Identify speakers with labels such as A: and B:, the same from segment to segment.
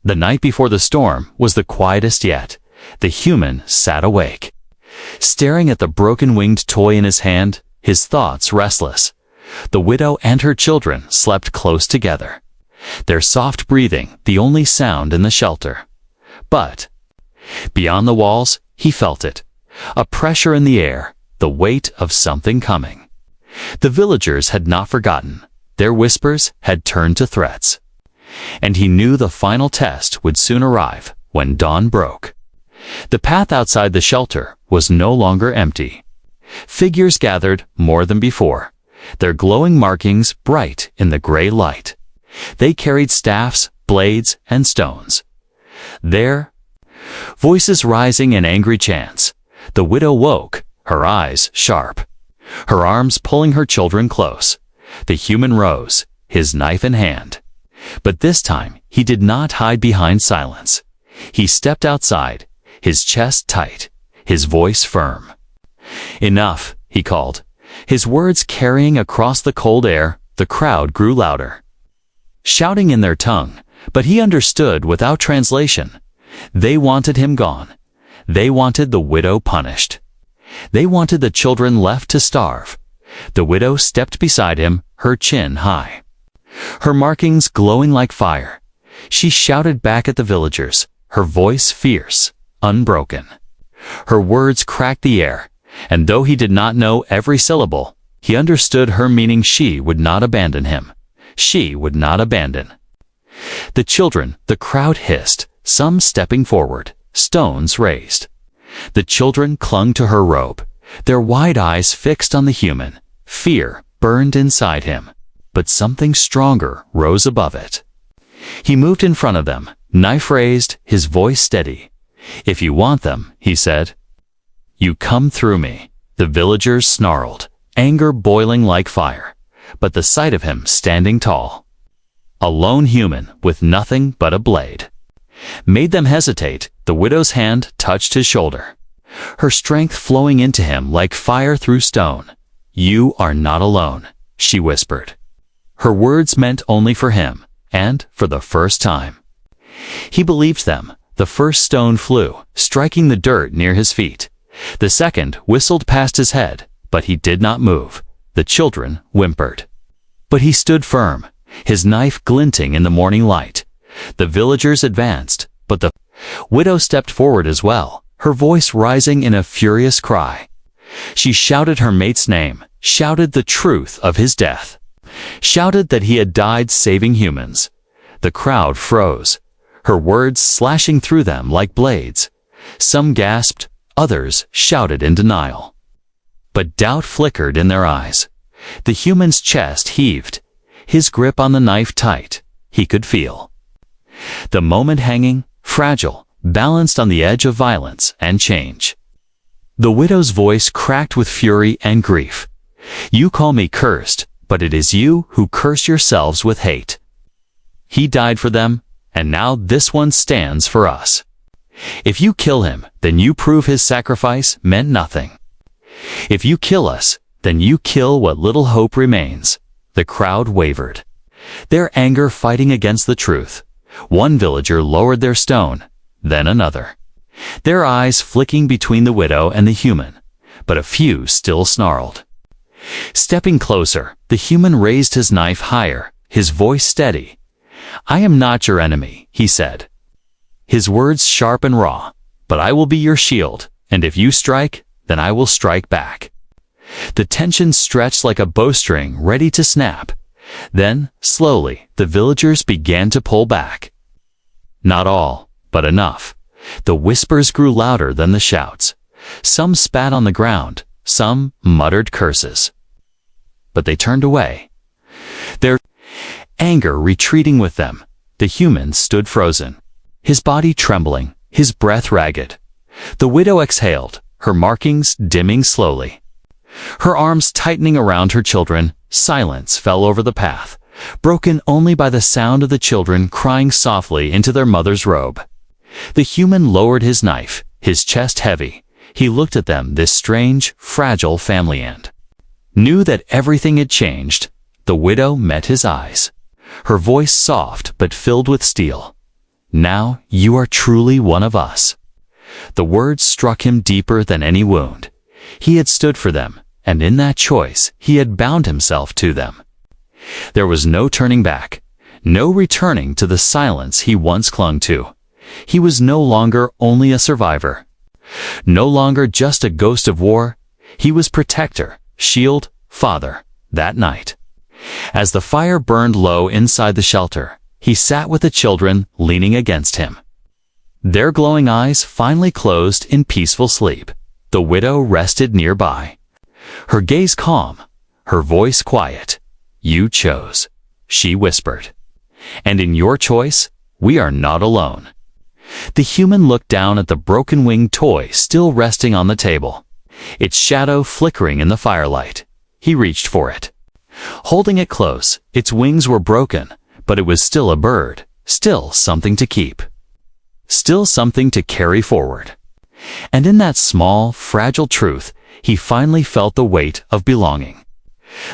A: The night before the storm was the quietest yet. The human sat awake, staring at the broken-winged toy in his hand, his thoughts restless. The widow and her children slept close together, their soft breathing the only sound in the shelter. But beyond the walls, he felt it, a pressure in the air, the weight of something coming. The villagers had not forgotten. Their whispers had turned to threats. And he knew the final test would soon arrive when dawn broke. The path outside the shelter was no longer empty. Figures gathered more than before, their glowing markings bright in the gray light. They carried staffs, blades, and stones. Their voices rising in angry chants. The widow woke, her eyes sharp, her arms pulling her children close. The human rose, his knife in hand. But this time he did not hide behind silence. He stepped outside, his chest tight, his voice firm. "Enough," he called, his words carrying across the cold air. The crowd grew louder, shouting in their tongue, but he understood without translation. They wanted him gone. They wanted the widow punished. They wanted the children left to starve. The widow stepped beside him, her chin high, her markings glowing like fire. She shouted back at the villagers, her voice fierce, unbroken. Her words cracked the air, and though he did not know every syllable, he understood her meaning. She would not abandon him. She would not abandon. The children, the crowd hissed, some stepping forward, stones raised. The children clung to her robe, their wide eyes fixed on the human. Fear burned inside him, but something stronger rose above it. He moved in front of them, knife raised, his voice steady. "If you want them," he said, "you come through me." The villagers snarled, anger boiling like fire, but the sight of him standing tall, a lone human with nothing but a blade, made them hesitate. The widow's hand touched his shoulder, her strength flowing into him like fire through stone. "You are not alone," she whispered. Her words meant only for him, and for the first time, he believed them. The first stone flew, striking the dirt near his feet. The second whistled past his head, but he did not move. The children whimpered, but he stood firm, his knife glinting in the morning light. The villagers advanced, but the widow stepped forward as well, her voice rising in a furious cry. She shouted her mate's name, shouted the truth of his death, shouted that he had died saving humans. The crowd froze, her words slashing through them like blades. Some gasped, others shouted in denial. But doubt flickered in their eyes. The human's chest heaved, his grip on the knife tight. He could feel the moment hanging, fragile, balanced on the edge of violence and change. The widow's voice cracked with fury and grief. "You call me cursed, but it is you who curse yourselves with hate. He died for them, and now this one stands for us. If you kill him, then you prove his sacrifice meant nothing. If you kill us, then you kill what little hope remains." The crowd wavered, their anger fighting against the truth. One villager lowered their stone, then another, their eyes flicking between the widow and the human, but a few still snarled. Stepping closer, the human raised his knife higher, his voice steady. "I am not your enemy," he said, his words sharp and raw, "but I will be your shield, and if you strike, then I will strike back." The tension stretched like a bowstring ready to snap. Then, slowly, the villagers began to pull back. Not all, but enough. The whispers grew louder than the shouts. Some spat on the ground, some muttered curses. But they turned away, their anger retreating with them. The human stood frozen, his body trembling, his breath ragged. The widow exhaled, her markings dimming slowly, her arms tightening around her children. Silence fell over the path, broken only by the sound of the children crying softly into their mother's robe. The human lowered his knife, his chest heavy. He looked at them, this strange, fragile family, and knew that everything had changed. The widow met his eyes, her voice soft but filled with steel. Now you are truly one of us." The words struck him deeper than any wound. He had stood for them, and in that choice he had bound himself to them. There was no turning back, no returning to the silence he once clung to. He was no longer only a survivor, no longer just a ghost of war. He was protector, shield, father, that night. As the fire burned low inside the shelter, he sat with the children leaning against him. Their glowing eyes finally closed in peaceful sleep. The widow rested nearby, her gaze calm, her voice quiet. "You chose," she whispered. "And in your choice, we are not alone." The human looked down at the broken-winged toy still resting on the table, its shadow flickering in the firelight. He reached for it. Holding it close, its wings were broken, but it was still a bird, still something to keep, still something to carry forward. And in that small, fragile truth, he finally felt the weight of belonging.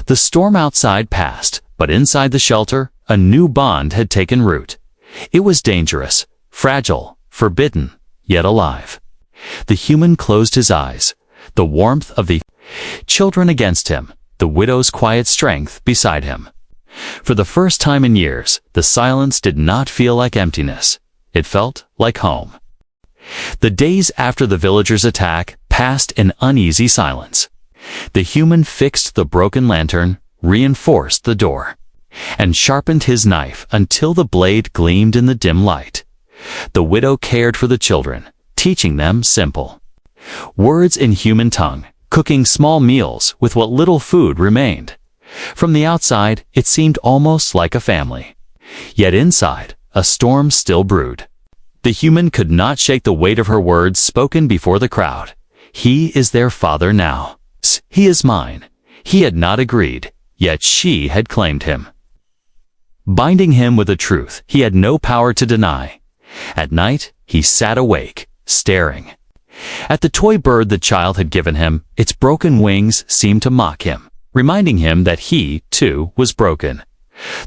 A: The storm outside passed, but inside the shelter, a new bond had taken root. It was dangerous, fragile, forbidden, yet alive. The human closed his eyes, the warmth of the children against him, the widow's quiet strength beside him. For the first time in years, the silence did not feel like emptiness. It felt like home. The days after the villagers' attack passed in uneasy silence. The human fixed the broken lantern, reinforced the door, and sharpened his knife until the blade gleamed in the dim light. The widow cared for the children, teaching them simple words in human tongue, cooking small meals with what little food remained. From the outside, it seemed almost like a family. Yet inside, a storm still brewed. The human could not shake the weight of her words spoken before the crowd. He is their father now. He is mine. He had not agreed, yet she had claimed him, binding him with a truth he had no power to deny. At night, he sat awake, staring at the toy bird the child had given him. Its broken wings seemed to mock him, reminding him that he, too, was broken.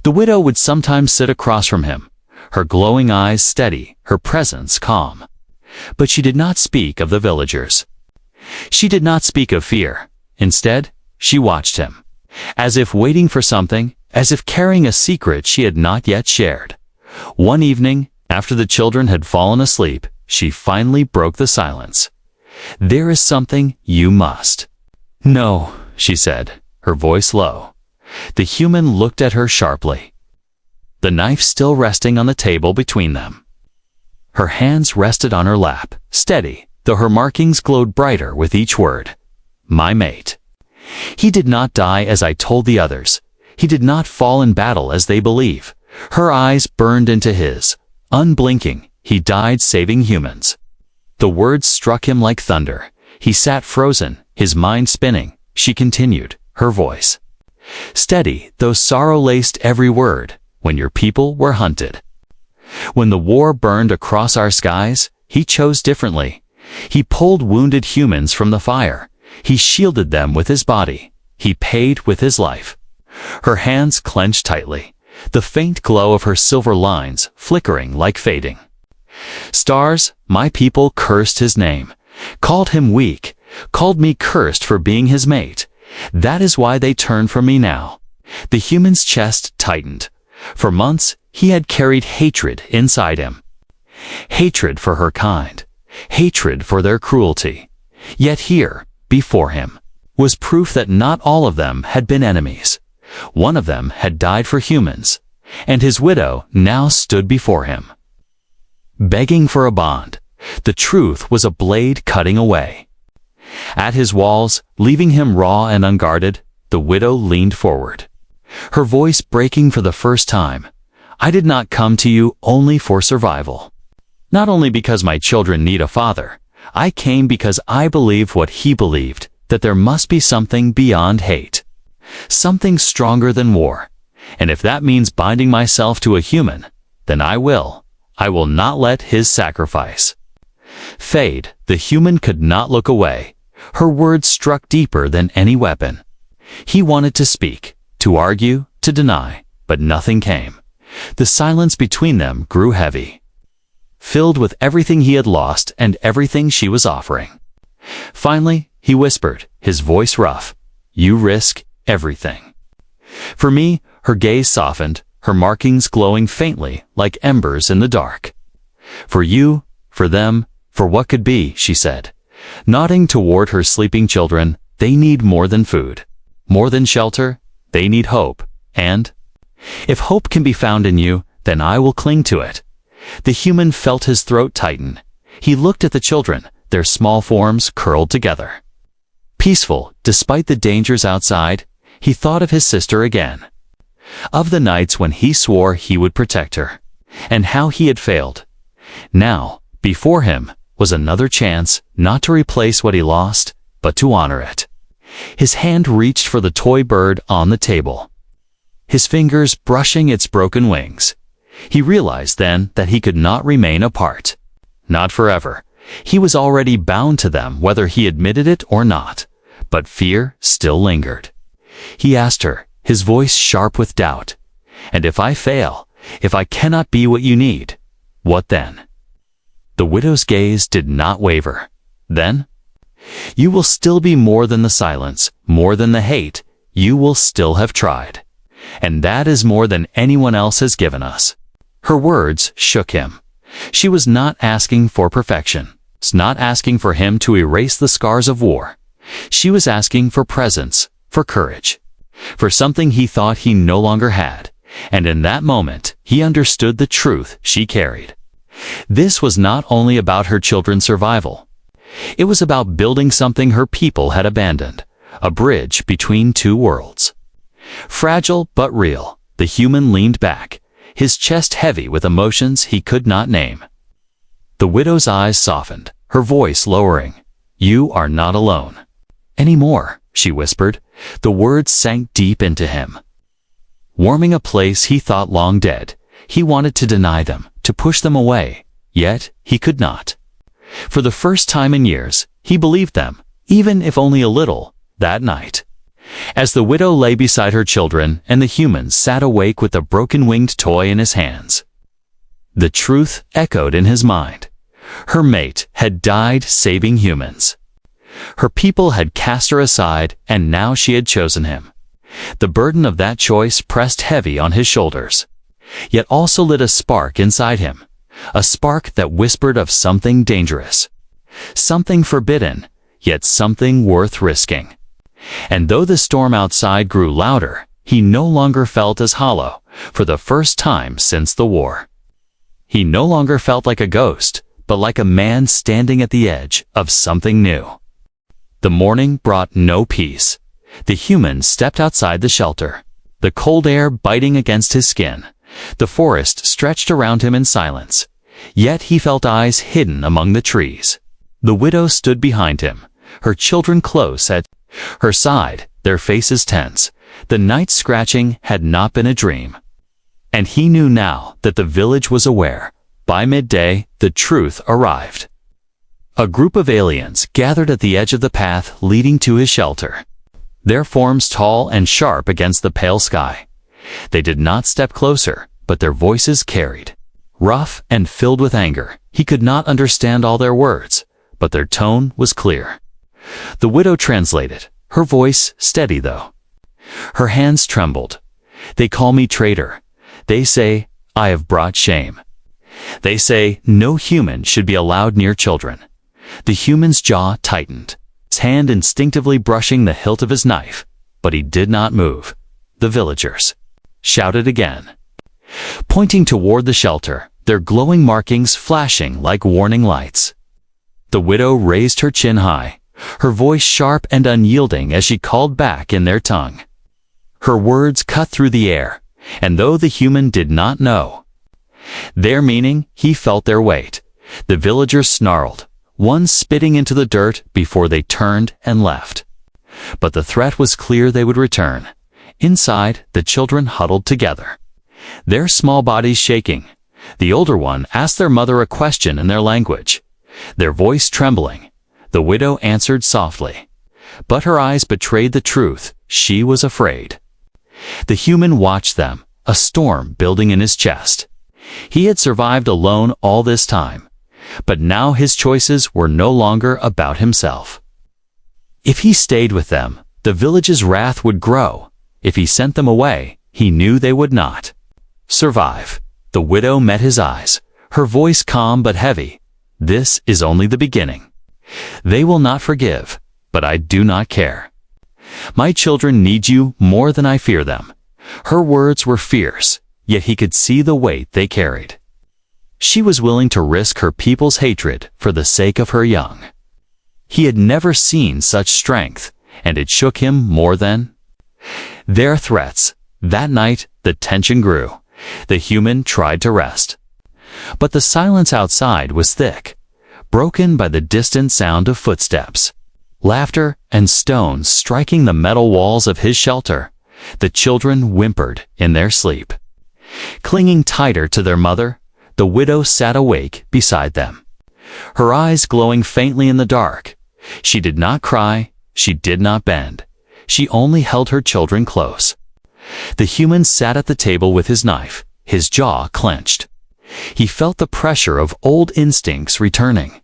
A: The widow would sometimes sit across from him, her glowing eyes steady, her presence calm. But she did not speak of the villagers. She did not speak of fear. Instead, she watched him, as if waiting for something, as if carrying a secret she had not yet shared. One evening, after the children had fallen asleep, she finally broke the silence. "There is something you must." "No," she said, her voice low. The human looked at her sharply, the knife still resting on the table between them. Her hands rested on her lap, steady, though her markings glowed brighter with each word. "My mate. He did not die as I told the others. He did not fall in battle as they believe." Her eyes burned into his. Unblinking, he died saving humans. The words struck him like thunder. He sat frozen, his mind spinning. She continued, her voice steady, though sorrow laced every word. "When your people were hunted, when the war burned across our skies, he chose differently. He pulled wounded humans from the fire. He shielded them with his body. He paid with his life." Her hands clenched tightly, the faint glow of her silver lines flickering like fading stars. "My people cursed his name, called him weak, called me cursed for being his mate. That is why they turn from me now." The human's chest tightened. For months, he had carried hatred inside him. Hatred for her kind, hatred for their cruelty. Yet here, before him, was proof that not all of them had been enemies. One of them had died for humans, and his widow now stood before him, begging for a bond. The truth was a blade cutting away. At his walls, leaving him raw and unguarded, the widow leaned forward, her voice breaking for the first time. "I did not come to you only for survival. Not only because my children need a father. I came because I believe what he believed, that there must be something beyond hate, something stronger than war. And if that means binding myself to a human, then I will. I will not let his sacrifice fade." The human could not look away. Her words struck deeper than any weapon. He wanted to speak, to argue, to deny, but nothing came. The silence between them grew heavy. filled with everything he had lost and everything she was offering. Finally, he whispered, his voice rough, "You risk everything." For me, her gaze softened, her markings glowing faintly like embers in the dark. "For you, for them, for what could be," she said, nodding toward her sleeping children. "They need more than food, more than shelter. They need hope, and if hope can be found in you, then I will cling to it." The human felt his throat tighten. He looked at the children, their small forms curled together. Peaceful, despite the dangers outside, he thought of his sister again. Of the nights when he swore he would protect her, and how he had failed. Now, before him, was another chance, not to replace what he lost, but to honor it. His hand reached for the toy bird on the table, his fingers brushing its broken wings. He realized then that he could not remain apart. Not forever. He was already bound to them whether he admitted it or not, but fear still lingered. He asked her, his voice sharp with doubt, "And if I fail, if I cannot be what you need, what then?" The widow's gaze did not waver. "Then? You will still be more than the silence, more than the hate. You will still have tried. And that is more than anyone else has given us." Her words shook him. She was not asking for perfection, not asking for him to erase the scars of war. She was asking for presence, for courage, for something he thought he no longer had, and in that moment he understood the truth she carried. This was not only about her children's survival. It was about building something her people had abandoned, a bridge between two worlds. Fragile but real, the human leaned back, his chest heavy with emotions he could not name. The widow's eyes softened, her voice lowering. "You are not alone anymore," she whispered. The words sank deep into him. Warming a place he thought long dead, he wanted to deny them, to push them away, yet he could not. For the first time in years, he believed them, even if only a little, that night. As the widow lay beside her children and the human sat awake with the broken-winged toy in his hands, the truth echoed in his mind. Her mate had died saving humans. Her people had cast her aside, and now she had chosen him. The burden of that choice pressed heavy on his shoulders, yet also lit a spark inside him, a spark that whispered of something dangerous, something forbidden, yet something worth risking. And though the storm outside grew louder, he no longer felt as hollow, for the first time since the war. He no longer felt like a ghost, but like a man standing at the edge of something new. The morning brought no peace. The human stepped outside the shelter, the cold air biting against his skin. The forest stretched around him in silence, yet he felt eyes hidden among the trees. The widow stood behind him, her children close at her side, their faces tense. The night scratching had not been a dream. And he knew now that the village was aware. By midday, the truth arrived. A group of aliens gathered at the edge of the path leading to his shelter, their forms tall and sharp against the pale sky. They did not step closer, but their voices carried, rough and filled with anger. He could not understand all their words, but their tone was clear. The widow translated, her voice steady though. Her hands trembled. "They call me traitor. They say I have brought shame. They say no human should be allowed near children." The human's jaw tightened, his hand instinctively brushing the hilt of his knife, but he did not move. The villagers shouted again, pointing toward the shelter, their glowing markings flashing like warning lights. The widow raised her chin high, her voice sharp and unyielding as she called back in their tongue. Her words cut through the air, and though the human did not know their meaning, he felt their weight. The villagers snarled, one spitting into the dirt before they turned and left. But the threat was clear, they would return. Inside, the children huddled together, their small bodies shaking. The older one asked their mother a question in their language, their voice trembling. The widow answered softly, but her eyes betrayed the truth. She was afraid. The human watched them, a storm building in his chest. He had survived alone all this time, but now his choices were no longer about himself. If he stayed with them, the village's wrath would grow. If he sent them away, he knew they would not survive. The widow met his eyes, her voice calm but heavy. This is only the beginning. They will not forgive, but I do not care. My children need you more than I fear them. Her words were fierce, yet he could see the weight they carried. She was willing to risk her people's hatred for the sake of her young. He had never seen such strength, and it shook him more than their threats. That night, the tension grew. The human tried to rest. But the silence outside was thick, broken by the distant sound of footsteps, laughter, and stones striking the metal walls of his shelter. The children whimpered in their sleep. Clinging tighter to their mother, the widow sat awake beside them, her eyes glowing faintly in the dark. She did not cry, she did not bend. She only held her children close. The human sat at the table with his knife, his jaw clenched. He felt the pressure of old instincts returning.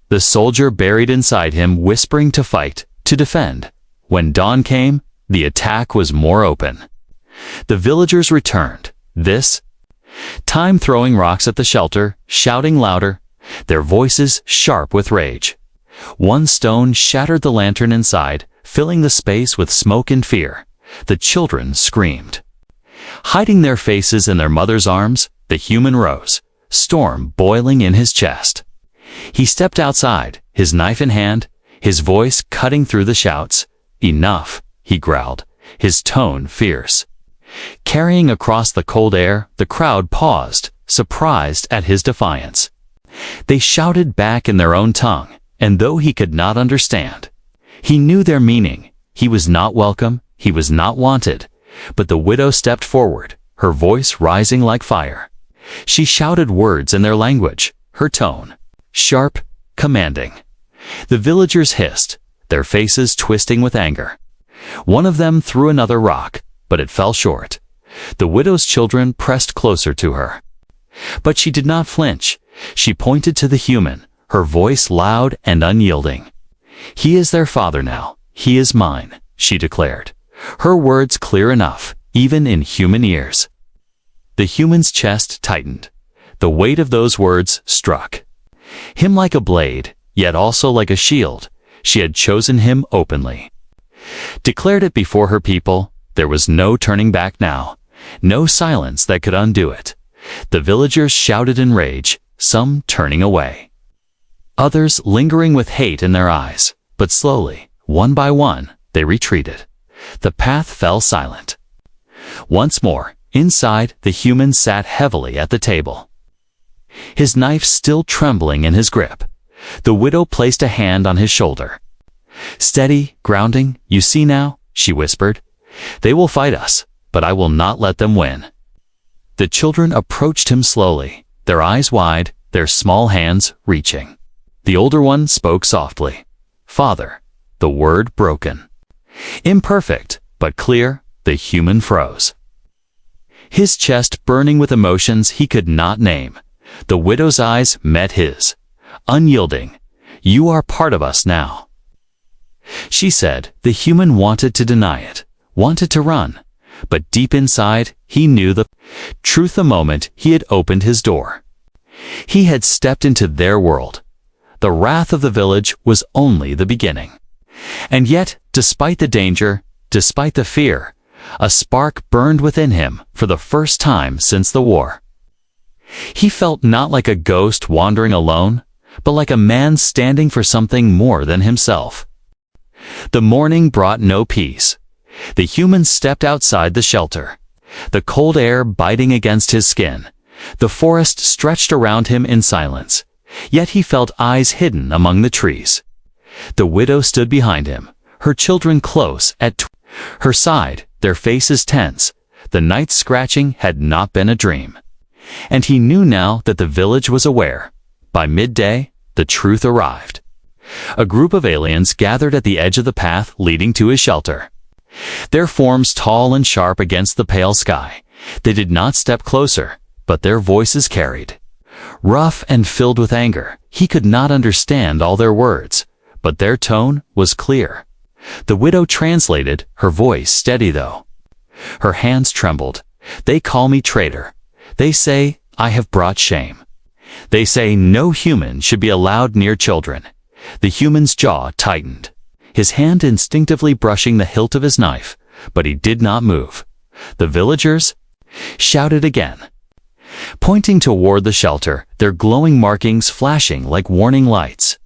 A: The soldier buried inside him, whispering to fight, to defend. When dawn came, the attack was more open. The villagers returned, this time throwing rocks at the shelter, shouting louder, their voices sharp with rage. One stone shattered the lantern inside, filling the space with smoke and fear. The children screamed. Hiding their faces in their mother's arms, the human rose, storm boiling in his chest. He stepped outside, his knife in hand, his voice cutting through the shouts. "Enough," he growled, his tone fierce. Carrying across the cold air, the crowd paused, surprised at his defiance. They shouted back in their own tongue, and though he could not understand, he knew their meaning. He was not welcome, he was not wanted. But the widow stepped forward, her voice rising like fire. She shouted words in their language, her tone sharp, commanding. The villagers hissed, their faces twisting with anger. One of them threw another rock, but it fell short. The widow's children pressed closer to her. But she did not flinch. She pointed to the human, her voice loud and unyielding. "He is their father now. He is mine," she declared, her words clear enough, even in human ears. The human's chest tightened. The weight of those words struck him like a blade, yet also like a shield. She had chosen him openly, declared it before her people. There was no turning back now, no silence that could undo it. The villagers shouted in rage, some turning away, others lingering with hate in their eyes. But slowly, one by one, they retreated. The path fell silent. Once more, inside, the human sat heavily at the table, his knife still trembling in his grip. The widow placed a hand on his shoulder. "Steady, grounding, you see now," she whispered. "They will fight us, but I will not let them win." The children approached him slowly, their eyes wide, their small hands reaching. The older one spoke softly. "Father," the word broken. Imperfect, but clear. The human froze, his chest burning with emotions he could not name. The widow's eyes met his, unyielding. "You are part of us now," she said. The human wanted to deny it, wanted to run, but deep inside, he knew the truth the moment he had opened his door. He had stepped into their world. The wrath of the village was only the beginning. And yet, despite the danger, despite the fear, a spark burned within him for the first time since the war. He felt not like a ghost wandering alone, but like a man standing for something more than himself. The morning brought no peace. The human stepped outside the shelter, the cold air biting against his skin. The forest stretched around him in silence, yet he felt eyes hidden among the trees. The widow stood behind him, her children close at her side, their faces tense. The night's scratching had not been a dream. And he knew now that the village was aware. By midday, the truth arrived. A group of aliens gathered at the edge of the path leading to his shelter, their forms tall and sharp against the pale sky. They did not step closer, but their voices carried. Rough and filled with anger, he could not understand all their words, but their tone was clear. The widow translated, her voice steady though. Her hands trembled. They call me traitor. They say I have brought shame. They say no human should be allowed near children. The human's jaw tightened, his hand instinctively brushing the hilt of his knife, but he did not move. The villagers shouted again, pointing toward the shelter, their glowing markings flashing like warning lights.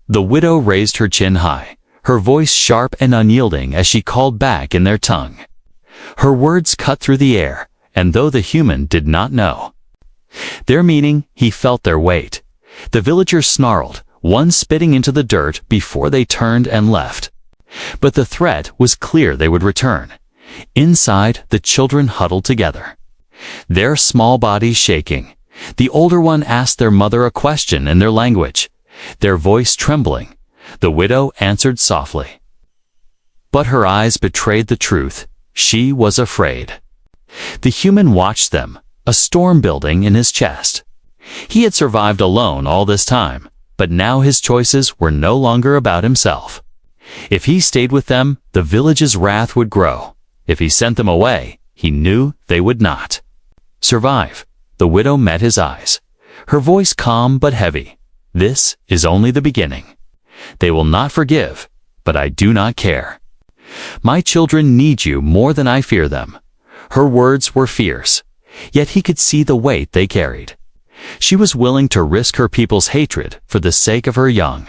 A: The widow raised her chin high, her voice sharp and unyielding as she called back in their tongue. Her words cut through the air, and though the human did not know their meaning, he felt their weight. The villagers snarled, one spitting into the dirt before they turned and left. But the threat was clear they would return. Inside, the children huddled together, their small bodies shaking. The older one asked their mother a question in their language, their voice trembling. The widow answered softly, but her eyes betrayed the truth. She was afraid. The human watched them, a storm building in his chest. He had survived alone all this time, but now his choices were no longer about himself. If he stayed with them, the village's wrath would grow. If he sent them away, he knew they would not survive. The widow met his eyes, her voice calm but heavy. This is only the beginning. They will not forgive, but I do not care. My children need you more than I fear them. Her words were fierce, yet he could see the weight they carried. She was willing to risk her people's hatred for the sake of her young.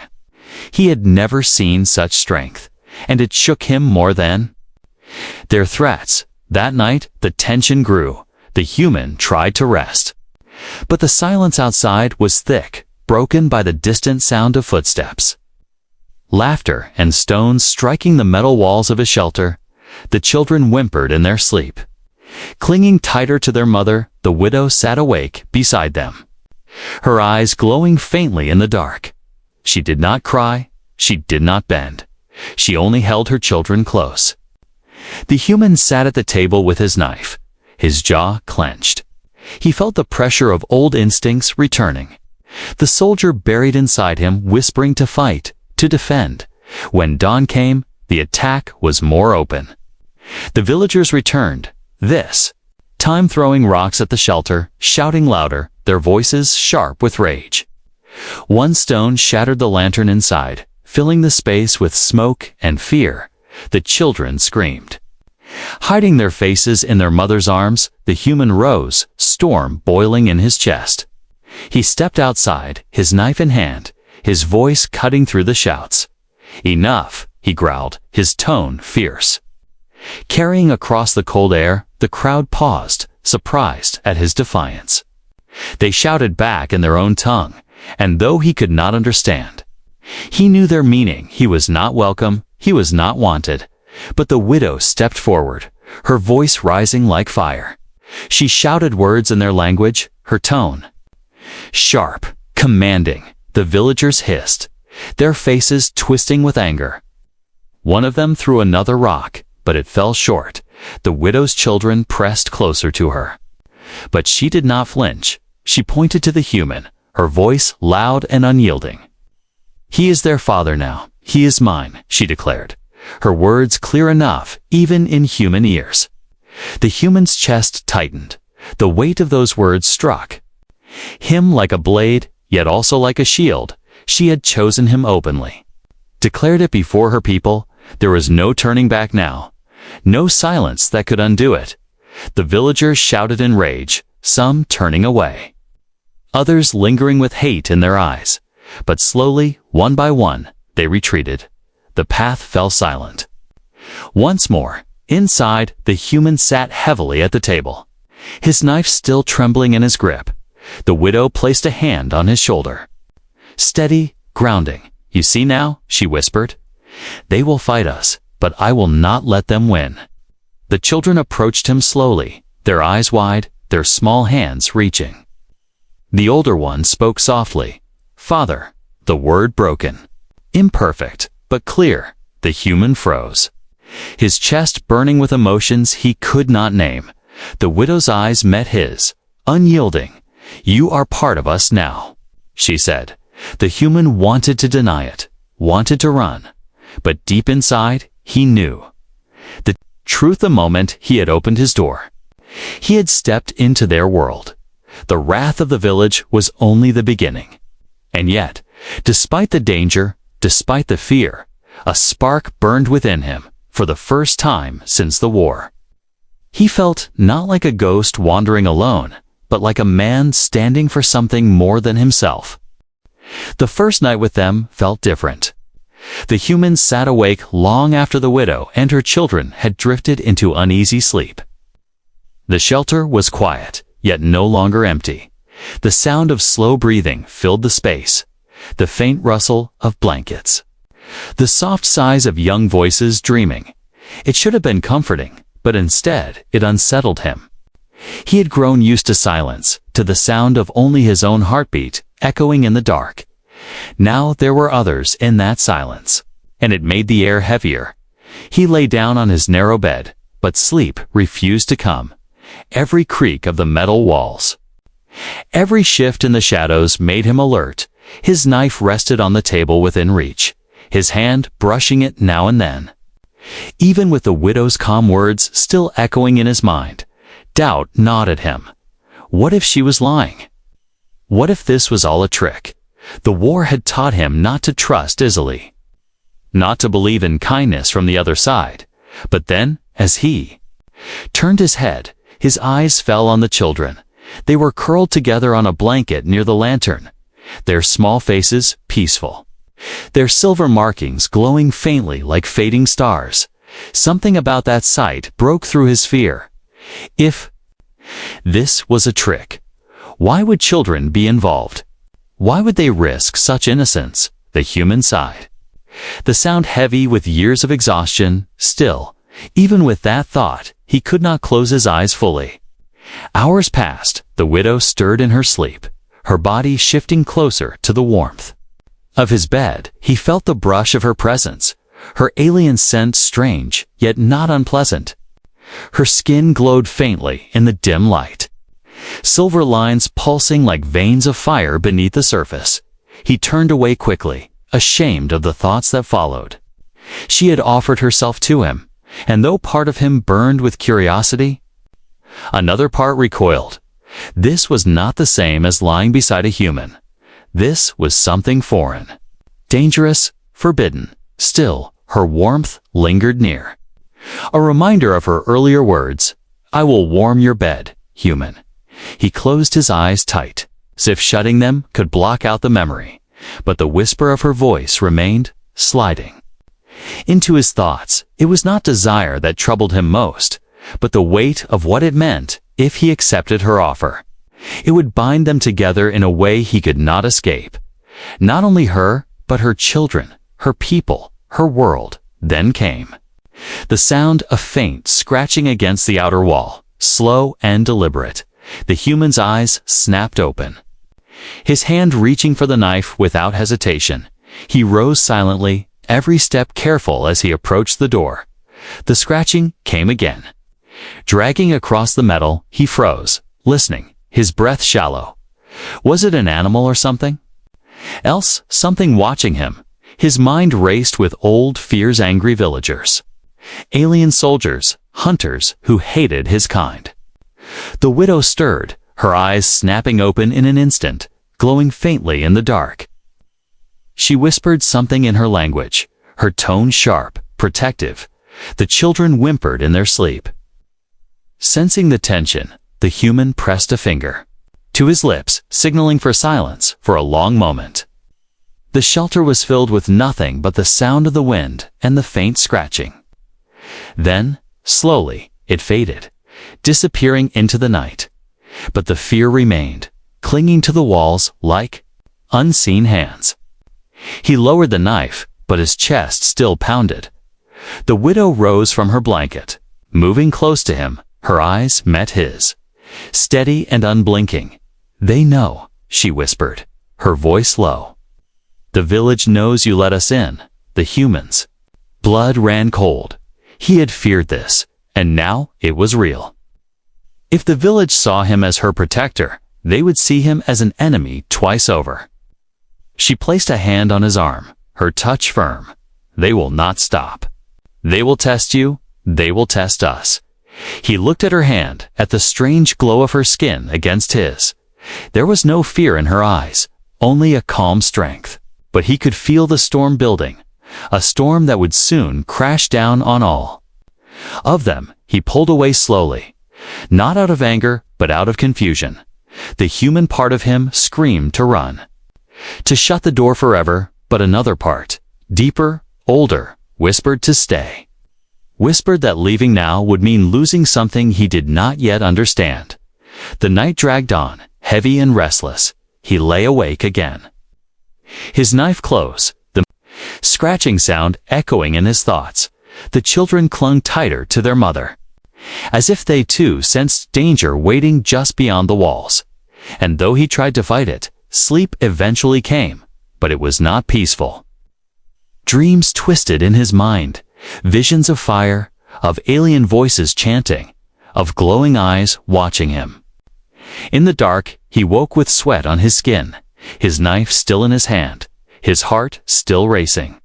A: He had never seen such strength, and it shook him more than their threats. That night, the tension grew. The human tried to rest, but the silence outside was thick, broken by the distant sound of footsteps, laughter, and stones striking the metal walls of his shelter. The children whimpered in their sleep. Clinging tighter to their mother, the widow sat awake beside them, her eyes glowing faintly in the dark. She did not cry, she did not bend. She only held her children close. The human sat at the table with his knife, his jaw clenched. He felt the pressure of old instincts returning. The soldier buried inside him, whispering to fight, to defend. When dawn came, the attack was more open. The villagers returned, this time throwing rocks at the shelter, shouting louder, their voices sharp with rage. One stone shattered the lantern inside, filling the space with smoke and fear. The children screamed. Hiding their faces in their mother's arms, the human rose, storm boiling in his chest. He stepped outside, his knife in hand, his voice cutting through the shouts. Enough, he growled, his tone fierce. Carrying across the cold air, the crowd paused, surprised at his defiance. They shouted back in their own tongue, and though he could not understand, he knew their meaning. He was not welcome, he was not wanted. But the widow stepped forward, her voice rising like fire. She shouted words in their language, her tone sharp, commanding. The villagers hissed, their faces twisting with anger. One of them threw another rock, but it fell short. The widow's children pressed closer to her. But she did not flinch. She pointed to the human, her voice loud and unyielding. He is their father now. He is mine, she declared, her words clear enough, even in human ears. The human's chest tightened. The weight of those words struck him like a blade, yet also like a shield. She had chosen him openly, declared it before her people. There was no turning back now, no silence that could undo it. The villagers shouted in rage, some turning away, others lingering with hate in their eyes. But slowly, one by one, they retreated. The path fell silent. Once more, inside, the human sat heavily at the table, his knife still trembling in his grip. The widow placed a hand on his shoulder. Steady, grounding. You see now, she whispered. They will fight us, but I will not let them win. The children approached him slowly, their eyes wide, their small hands reaching. The older one spoke softly. Father, the word broken. Imperfect, but clear. The human froze, his chest burning with emotions he could not name. The widow's eyes met his, unyielding. "You are part of us now," she said. The human wanted to deny it, wanted to run, but deep inside, he knew the truth the moment he had opened his door. He had stepped into their world. The wrath of the village was only the beginning. And yet, despite the danger, despite the fear, a spark burned within him for the first time since the war. He felt not like a ghost wandering alone, but like a man standing for something more than himself. The first night with them felt different. The humans sat awake long after the widow and her children had drifted into uneasy sleep. The shelter was quiet, yet no longer empty. The sound of slow breathing filled the space, the faint rustle of blankets, the soft sighs of young voices dreaming. It should have been comforting, but instead it unsettled him. He had grown used to silence, to the sound of only his own heartbeat echoing in the dark. Now there were others in that silence, and it made the air heavier. He lay down on his narrow bed, but sleep refused to come. Every creak of the metal walls, every shift in the shadows made him alert. His knife rested on the table within reach, his hand brushing it now and then. Even with the widow's calm words still echoing in his mind, doubt gnawed at him. What if she was lying? What if this was all a trick? The war had taught him not to trust easily, not to believe in kindness from the other side. But then, as he turned his head, his eyes fell on the children. They were curled together on a blanket near the lantern, their small faces peaceful, their silver markings glowing faintly like fading stars. Something about that sight broke through his fear. If this was a trick, why would children be involved? Why would they risk such innocence? The human sighed, the sound heavy with years of exhaustion. Still, even with that thought, he could not close his eyes fully. Hours passed. The widow stirred in her sleep, her body shifting closer to the warmth of his bed. He felt the brush of her presence, her alien scent strange, yet not unpleasant. Her skin glowed faintly in the dim light, silver lines pulsing like veins of fire beneath the surface. He turned away quickly, ashamed of the thoughts that followed. She had offered herself to him, and though part of him burned with curiosity, another part recoiled. This was not the same as lying beside a human. This was something foreign, dangerous, forbidden. Still, her warmth lingered near, a reminder of her earlier words, "I will warm your bed, human." He closed his eyes tight, as if shutting them could block out the memory, but the whisper of her voice remained, sliding into his thoughts. It was not desire that troubled him most, but the weight of what it meant if he accepted her offer. It would bind them together in a way he could not escape. Not only her, but her children, her people, her world. Then came the sound of faint scratching against the outer wall, slow and deliberate. The human's eyes snapped open, his hand reaching for the knife without hesitation. He rose silently, every step careful as he approached the door. The scratching came again. Dragging across the metal, he froze, listening, his breath shallow. Was it an animal or something else, something watching him? His mind raced with old fears, angry villagers, alien soldiers, hunters who hated his kind. The widow stirred, her eyes snapping open in an instant, glowing faintly in the dark. She whispered something in her language, her tone sharp, protective. The children whimpered in their sleep. Sensing the tension, the human pressed a finger to his lips, signaling for silence for a long moment. The shelter was filled with nothing but the sound of the wind and the faint scratching. Then, slowly, it faded, disappearing into the night. But the fear remained, clinging to the walls like unseen hands. He lowered the knife, but his chest still pounded. The widow rose from her blanket, moving close to him. Her eyes met his, steady and unblinking. "They know," she whispered, her voice low. "The village knows you let us in, the humans." Blood ran cold. He had feared this, and now it was real. If the village saw him as her protector, they would see him as an enemy twice over. She placed a hand on his arm, her touch firm. They will not stop. They will test you. They will test us. He looked at her hand, at the strange glow of her skin against his. There was no fear in her eyes, only a calm strength. But he could feel the storm building, a storm that would soon crash down on all. Of them, he pulled away slowly, not out of anger, but out of confusion. The human part of him screamed to run, to shut the door forever, but another part, deeper, older, whispered to stay. Whispered that leaving now would mean losing something he did not yet understand. The night dragged on, heavy and restless. He lay awake again. His knife close, the scratching sound echoing in his thoughts. The children clung tighter to their mother, as if they too sensed danger waiting just beyond the walls. And though he tried to fight it, sleep eventually came, but it was not peaceful. Dreams twisted in his mind, visions of fire, of alien voices chanting, of glowing eyes watching him. In the dark, he woke with sweat on his skin, his knife still in his hand, his heart still racing.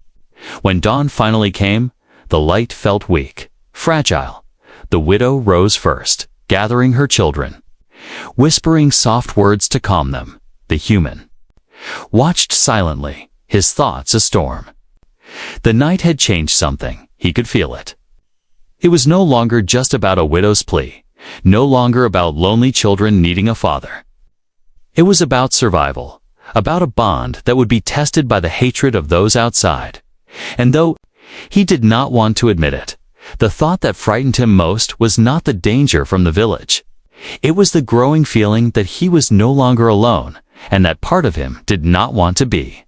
A: When dawn finally came, the light felt weak, fragile. The widow rose first, gathering her children, whispering soft words to calm them. The human watched silently, his thoughts a storm. The night had changed something, he could feel it. It was no longer just about a widow's plea, no longer about lonely children needing a father. It was about survival, about a bond that would be tested by the hatred of those outside. And though he did not want to admit it, the thought that frightened him most was not the danger from the village. It was the growing feeling that he was no longer alone, and that part of him did not want to be.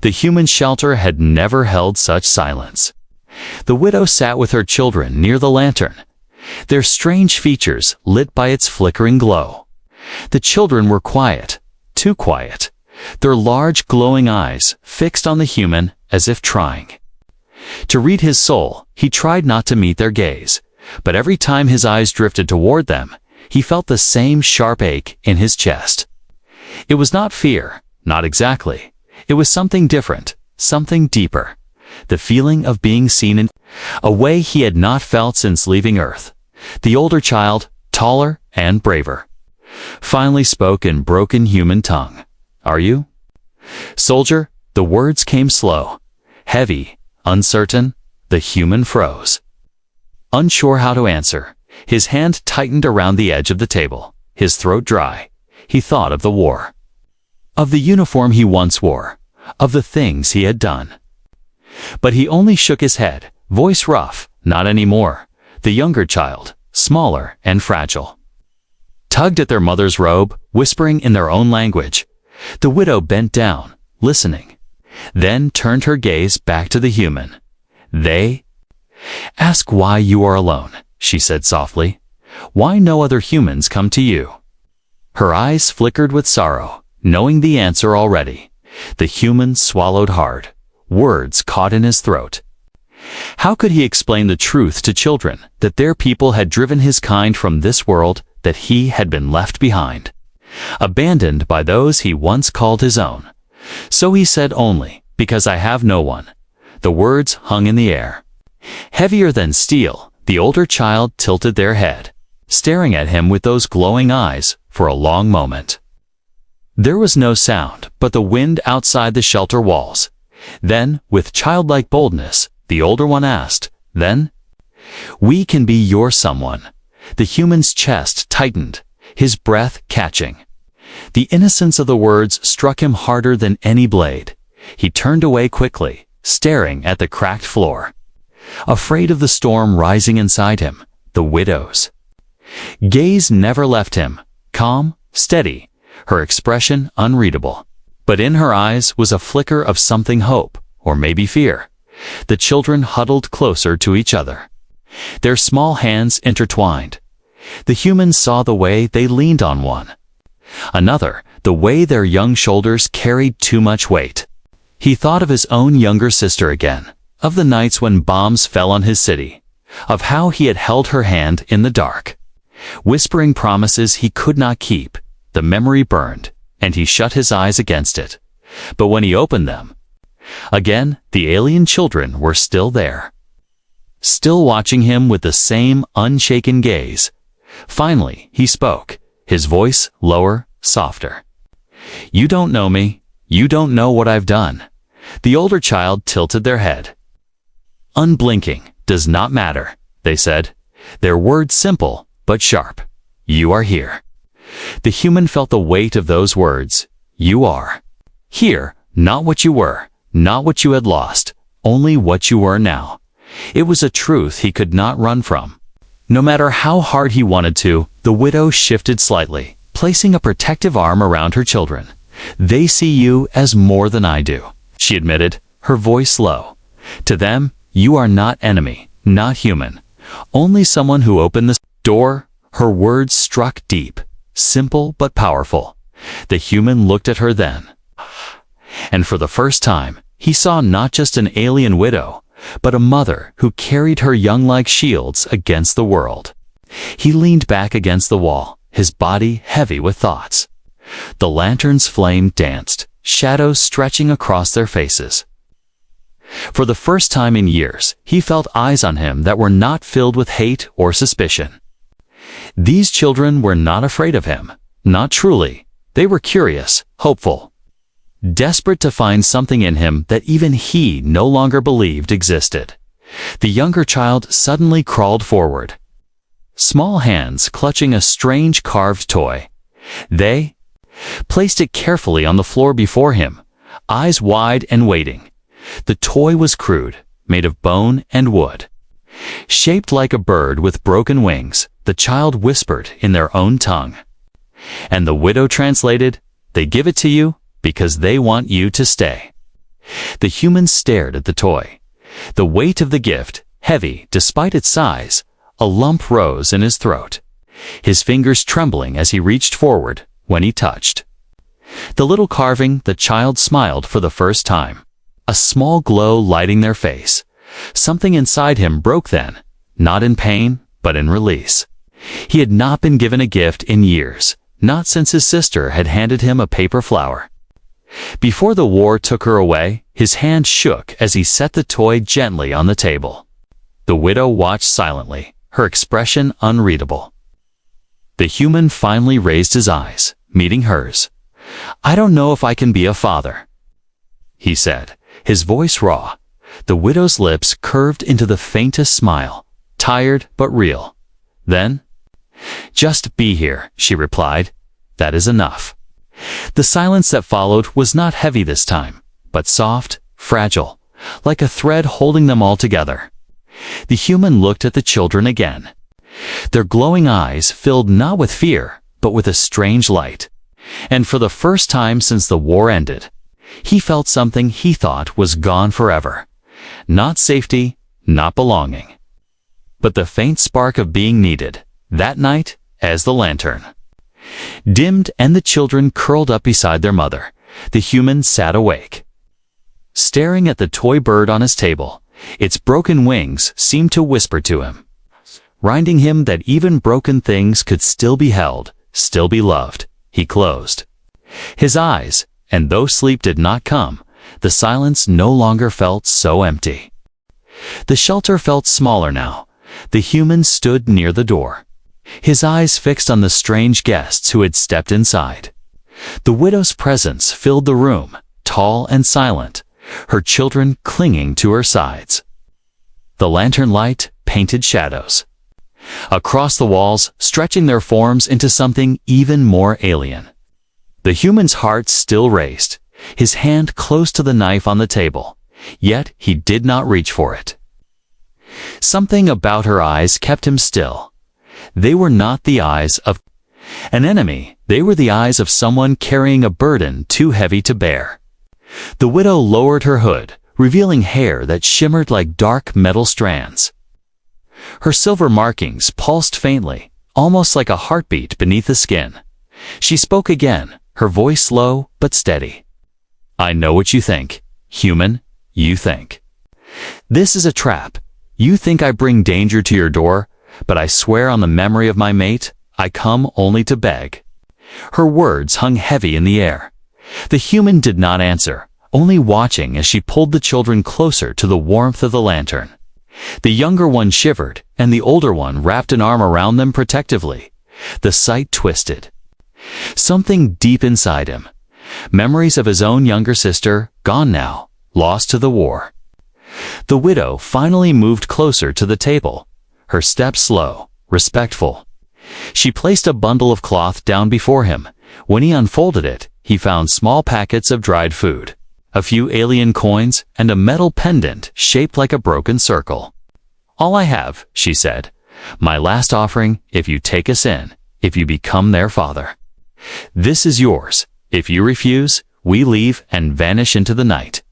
A: The human shelter had never held such silence. The widow sat with her children near the lantern, their strange features lit by its flickering glow. The children were quiet, too quiet, their large glowing eyes fixed on the human as if trying to read his soul. He tried not to meet their gaze, but every time his eyes drifted toward them, he felt the same sharp ache in his chest. It was not fear, not exactly. It was something different, something deeper. The feeling of being seen in a way he had not felt since leaving Earth. The older child, taller and braver, finally spoke in broken human tongue. "Are you?" "Soldier." The words came slow, heavy, uncertain. The human froze, unsure how to answer. His hand tightened around the edge of the table, his throat dry. He thought of the war, of the uniform he once wore, of the things he had done. But he only shook his head, voice rough. "Not anymore." The younger child, smaller and fragile, tugged at their mother's robe, whispering in their own language. The widow bent down, listening, then turned her gaze back to the human. "They ask why you are alone," she said softly. "Why no other humans come to you?" Her eyes flickered with sorrow, knowing the answer already. The human swallowed hard, words caught in his throat. How could he explain the truth to children, that their people had driven his kind from this world, that he had been left behind, abandoned by those he once called his own? So he said only, "Because I have no one." The words hung in the air, heavier than steel. The older child tilted their head, staring at him with those glowing eyes for a long moment. There was no sound but the wind outside the shelter walls. Then, with childlike boldness, the older one asked, "Then? We can be your someone." The human's chest tightened, his breath catching. The innocence of the words struck him harder than any blade. He turned away quickly, staring at the cracked floor, afraid of the storm rising inside him. The widow's gaze never left him, calm, steady, her expression unreadable. But in her eyes was a flicker of something, hope, or maybe fear. The children huddled closer to each other, their small hands intertwined. The human saw the way they leaned on one another, the way their young shoulders carried too much weight. He thought of his own younger sister again, of the nights when bombs fell on his city, of how he had held her hand in the dark. whispering promises he could not keep. The memory burned, and he shut his eyes against it. But when he opened them, again, the alien children were still there, still watching him with the same unshaken gaze. Finally, he spoke, his voice lower, softer. "You don't know me. You don't know what I've done." The older child tilted their head. "Unblinking does not matter," they said, their words simple but sharp. "You are here." The human felt the weight of those words. You are here, not what you were, not what you had lost, only what you were now. It was a truth he could not run from. No matter how hard he wanted to, the widow shifted slightly, placing a protective arm around her children. "They see you as more than I do," she admitted, her voice low. "To them, you are not enemy, not human, only someone who opened the door." Her words struck deep, simple but powerful. The human looked at her then, and for the first time, he saw not just an alien widow, but a mother who carried her young like shields against the world. He leaned back against the wall, his body heavy with thoughts. The lantern's flame danced, shadows stretching across their faces. For the first time in years, he felt eyes on him that were not filled with hate or suspicion. These children were not afraid of him, not truly. They were curious, hopeful, desperate to find something in him that even he no longer believed existed. The younger child suddenly crawled forward, small hands clutching a strange carved toy. They placed it carefully on the floor before him, eyes wide and waiting. The toy was crude, made of bone and wood. Shaped like a bird with broken wings, the child whispered in their own tongue. And the widow translated, "They give it to you because they want you to stay." The human stared at the toy. The weight of the gift, heavy despite its size, a lump rose in his throat, his fingers trembling as he reached forward when he touched the little carving. The child smiled for the first time, a small glow lighting their face. Something inside him broke then, not in pain, but in release. He had not been given a gift in years, not since his sister had handed him a paper flower. Before the war took her away, his hand shook as he set the toy gently on the table. The widow watched silently, her expression unreadable. The human finally raised his eyes, meeting hers. "I don't know if I can be a father," he said, his voice raw. The widow's lips curved into the faintest smile, tired but real. Then, "Just be here," she replied. "That is enough." The silence that followed was not heavy this time, but soft, fragile, like a thread holding them all together. The human looked at the children again. Their glowing eyes filled not with fear, but with a strange light. And for the first time since the war ended, he felt something he thought was gone forever. Not safety, not belonging, but the faint spark of being needed. That night, as the lantern dimmed and the children curled up beside their mother, the human sat awake, staring at the toy bird on his table. Its broken wings seemed to whisper to him, reminding him that even broken things could still be held, still be loved. He closed his eyes, and though sleep did not come, the silence no longer felt so empty. The shelter felt smaller now. The human stood near the door, his eyes fixed on the strange guests who had stepped inside. The widow's presence filled the room, tall and silent, her children clinging to her sides. The lantern light painted shadows across the walls, stretching their forms into something even more alien. The human's heart still raced, his hand close to the knife on the table, yet he did not reach for it. Something about her eyes kept him still. They were not the eyes of an enemy, they were the eyes of someone carrying a burden too heavy to bear. The widow lowered her hood, revealing hair that shimmered like dark metal strands. Her silver markings pulsed faintly, almost like a heartbeat beneath the skin. She spoke again, her voice low but steady. "I know what you think. Human, you think. This is a trap. You think I bring danger to your door, but I swear on the memory of my mate, I come only to beg." Her words hung heavy in the air. The human did not answer, only watching as she pulled the children closer to the warmth of the lantern. The younger one shivered, and the older one wrapped an arm around them protectively. The sight twisted. Something deep inside him. Memories of his own younger sister, gone now, lost to the war. The widow finally moved closer to the table, her steps slow, respectful. She placed a bundle of cloth down before him. When he unfolded it, he found small packets of dried food, a few alien coins, and a metal pendant shaped like a broken circle. "All I have," she said. "My last offering, if you take us in, if you become their father. This is yours. If you refuse, we leave and vanish into the night."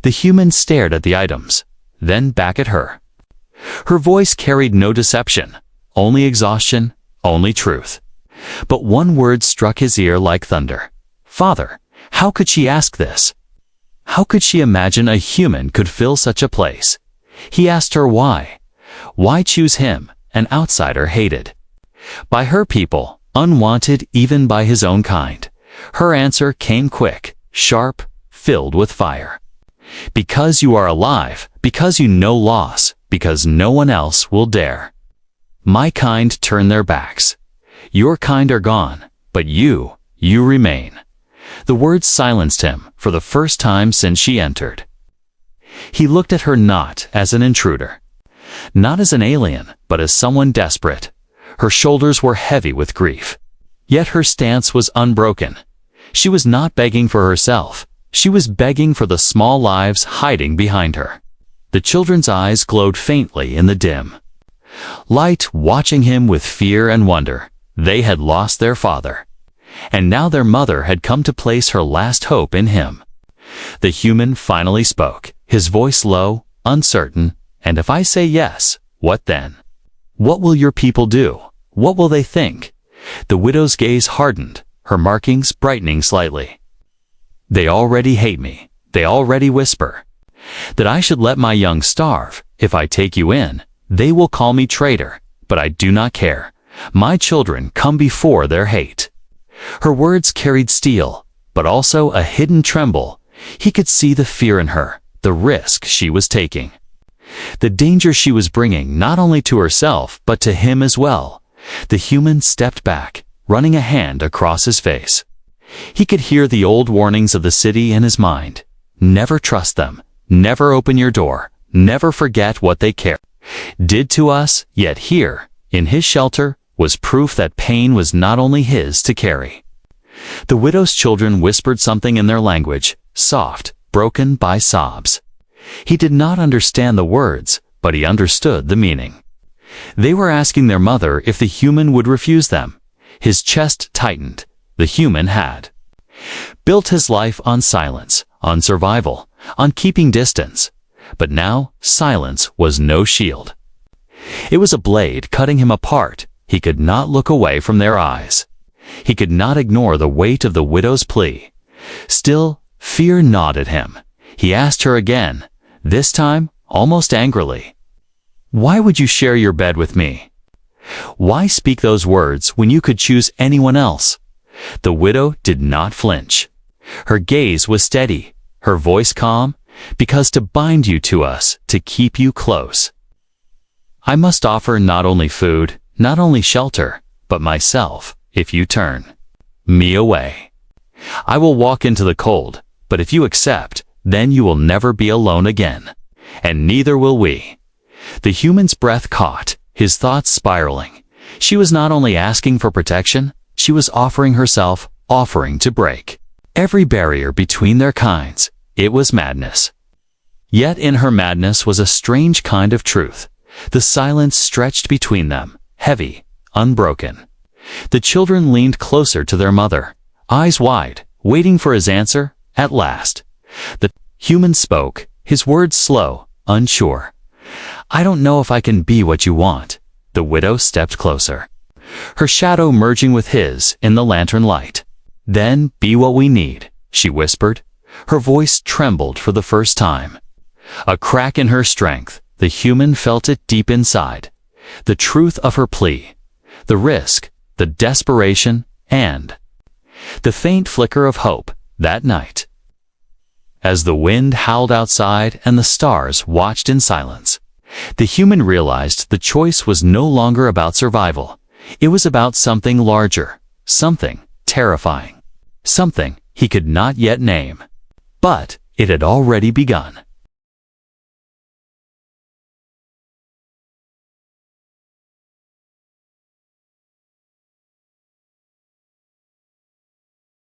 A: The human stared at the items, then back at her. Her voice carried no deception, only exhaustion, only truth. But one word struck his ear like thunder. Father. How could she ask this? How could she imagine a human could fill such a place? He asked her why. Why choose him, an outsider hated by her people, unwanted even by his own kind? Her answer came quick, sharp, filled with fire. "Because you are alive, because you know loss, because no one else will dare. My kind turn their backs. Your kind are gone, but you remain." The words silenced him for the first time since she entered. He looked at her not as an intruder, not as an alien, but as someone desperate. Her shoulders were heavy with grief. Yet her stance was unbroken. She was not begging for herself. She was begging for the small lives hiding behind her. The children's eyes glowed faintly in the dim light, watching him with fear and wonder. They had lost their father, and now their mother had come to place her last hope in him. The human finally spoke, his voice low, uncertain. "And if I say yes, what then? What will your people do? What will they think?" The widow's gaze hardened, her markings brightening slightly. "They already hate me. They already whisper that I should let my young starve. If I take you in, they will call me traitor, but I do not care. My children come before their hate." Her words carried steel, but also a hidden tremble. He could see the fear in her, the risk she was taking, the danger she was bringing not only to herself but to him as well. The human stepped back, running a hand across his face. He could hear the old warnings of the city in his mind. Never trust them. Never open your door. Never forget what they did to us. Yet here, in his shelter, was proof that pain was not only his to carry. The widow's children whispered something in their language, soft, broken by sobs. He did not understand the words, but he understood the meaning. They were asking their mother if the human would refuse them. His chest tightened. The human had built his life on silence, on survival, on keeping distance. But now, silence was no shield. It was a blade cutting him apart. He could not look away from their eyes. He could not ignore the weight of the widow's plea. Still, fear gnawed at him. He asked her again, this time almost angrily. "Why would you share your bed with me? Why speak those words when you could choose anyone else?" The widow did not flinch. Her gaze was steady, her voice calm. "Because to bind you to us, to keep you close, I must offer not only food, not only shelter, but myself, if you turn me away. I will walk into the cold, but if you accept, then you will never be alone again. And neither will we." The human's breath caught, his thoughts spiraling. She was not only asking for protection, she was offering herself, offering to break every barrier between their kinds. It was madness. Yet in her madness was a strange kind of truth. The silence stretched between them, heavy, unbroken. The children leaned closer to their mother, eyes wide, waiting for his answer. At last, the human spoke, his words slow, unsure. "I don't know if I can be what you want." The widow stepped closer, her shadow merging with his in the lantern light. "Then be what we need," she whispered. Her voice trembled for the first time. A crack in her strength. The human felt it deep inside. the truth of her plea, the risk, the desperation, and the faint flicker of hope that night. As the wind howled outside and the stars watched in silence, the human realized the choice was no longer about survival. It was about something larger, something terrifying, something he could not yet name. But it had already begun.